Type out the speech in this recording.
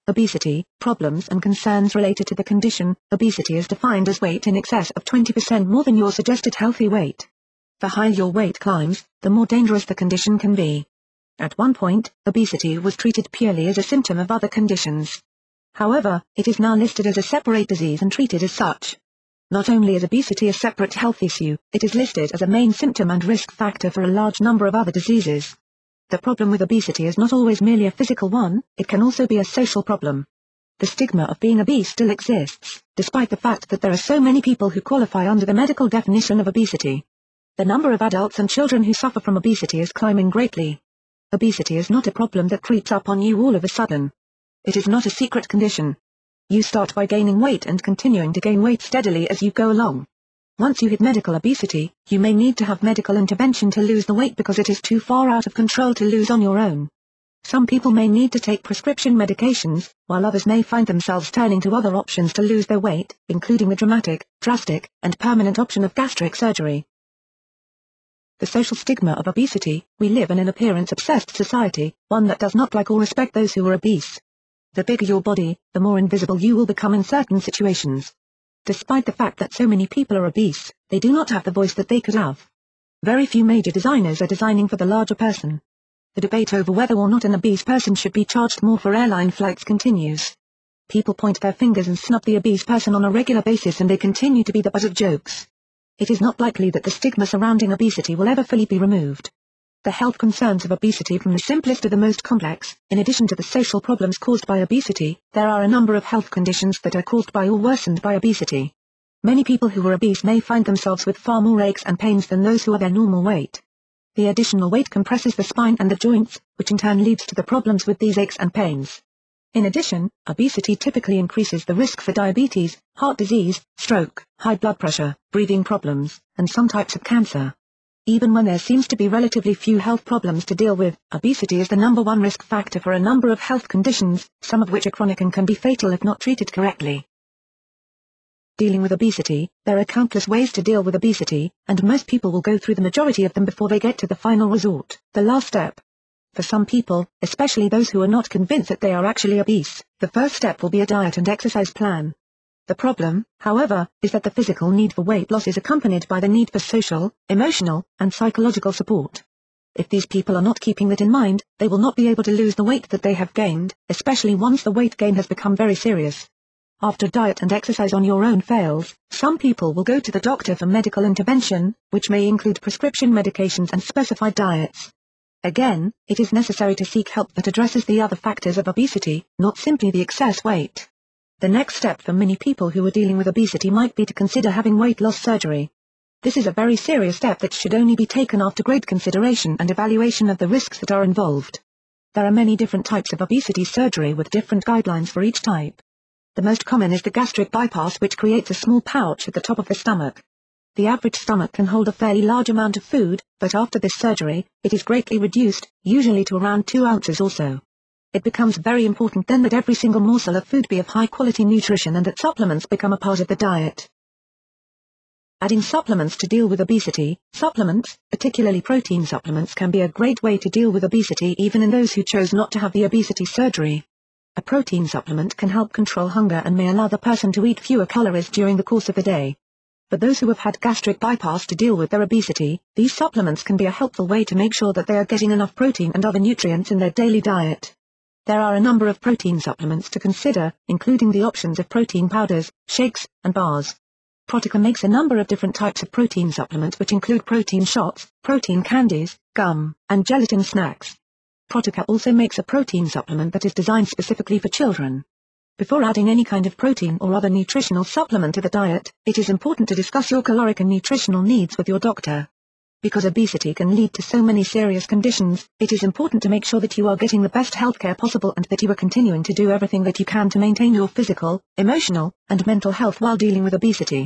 Obesity, problems and concerns related to the condition. Obesity is defined as weight in excess of 20% more than your suggested healthy weight. The higher your weight climbs, the more dangerous the condition can be. At one point, obesity was treated purely as a symptom of other conditions. However, it is now listed as a separate disease and treated as such. Not only is obesity a separate health issue, it is listed as a main symptom and risk factor for a large number of other diseases. The problem with obesity is not always merely a physical one, it can also be a social problem. The stigma of being obese still exists, despite the fact that there are so many people who qualify under the medical definition of obesity. The number of adults and children who suffer from obesity is climbing greatly. Obesity is not a problem that creeps up on you all of a sudden. It is not a secret condition. You start by gaining weight and continuing to gain weight steadily as you go along. Once you hit medical obesity, you may need to have medical intervention to lose the weight because it is too far out of control to lose on your own. Some people may need to take prescription medications, while others may find themselves turning to other options to lose their weight, including the drastic, and permanent option of gastric surgery. The social stigma of obesity. We live in an appearance-obsessed society, one that does not like or respect those who are obese. The bigger your body, the more invisible you will become in certain situations. Despite the fact that so many people are obese, they do not have the voice that they could have. Very few major designers are designing for the larger person. The debate over whether or not an obese person should be charged more for airline flights continues. People point their fingers and snub the obese person on a regular basis and they continue to be the butt of jokes. It is not likely that the stigma surrounding obesity will ever fully be removed. The health concerns of obesity, from the simplest to the most complex. In addition to the social problems caused by obesity, there are a number of health conditions that are caused by or worsened by obesity. Many people who are obese may find themselves with far more aches and pains than those who are their normal weight. The additional weight compresses the spine and the joints, which in turn leads to the problems with these aches and pains. In addition, obesity typically increases the risk for diabetes, heart disease, stroke, high blood pressure, breathing problems, and some types of cancer. Even when there seems to be relatively few health problems to deal with, obesity is the #1 risk factor for a number of health conditions, some of which are chronic and can be fatal if not treated correctly. Dealing with obesity. There are countless ways to deal with obesity, and most people will go through the majority of them before they get to the final resort, the last step. For some people, especially those who are not convinced that they are actually obese, the first step will be a diet and exercise plan. The problem, however, is that the physical need for weight loss is accompanied by the need for social, emotional, and psychological support. If these people are not keeping that in mind, they will not be able to lose the weight that they have gained, especially once the weight gain has become very serious. After diet and exercise on your own fails, some people will go to the doctor for medical intervention, which may include prescription medications and specified diets. Again, it is necessary to seek help that addresses the other factors of obesity, not simply the excess weight. The next step for many people who are dealing with obesity might be to consider having weight loss surgery. This is a very serious step that should only be taken after great consideration and evaluation of the risks that are involved. There are many different types of obesity surgery with different guidelines for each type. The most common is the gastric bypass, which creates a small pouch at the top of the stomach. The average stomach can hold a fairly large amount of food, but after this surgery, it is greatly reduced, usually to around 2 ounces or so. It becomes very important then that every single morsel of food be of high-quality nutrition and that supplements become a part of the diet. Adding supplements to deal with obesity. Supplements, particularly protein supplements, can be a great way to deal with obesity even in those who chose not to have the obesity surgery. A protein supplement can help control hunger and may allow the person to eat fewer calories during the course of the day. For those who have had gastric bypass to deal with their obesity, these supplements can be a helpful way to make sure that they are getting enough protein and other nutrients in their daily diet. There are a number of protein supplements to consider, including the options of protein powders, shakes, and bars. Protica makes a number of different types of protein supplements, which include protein shots, protein candies, gum, and gelatin snacks. Protica also makes a protein supplement that is designed specifically for children. Before adding any kind of protein or other nutritional supplement to the diet, it is important to discuss your caloric and nutritional needs with your doctor. Because obesity can lead to so many serious conditions, it is important to make sure that you are getting the best healthcare possible and that you are continuing to do everything that you can to maintain your physical, emotional, and mental health while dealing with obesity.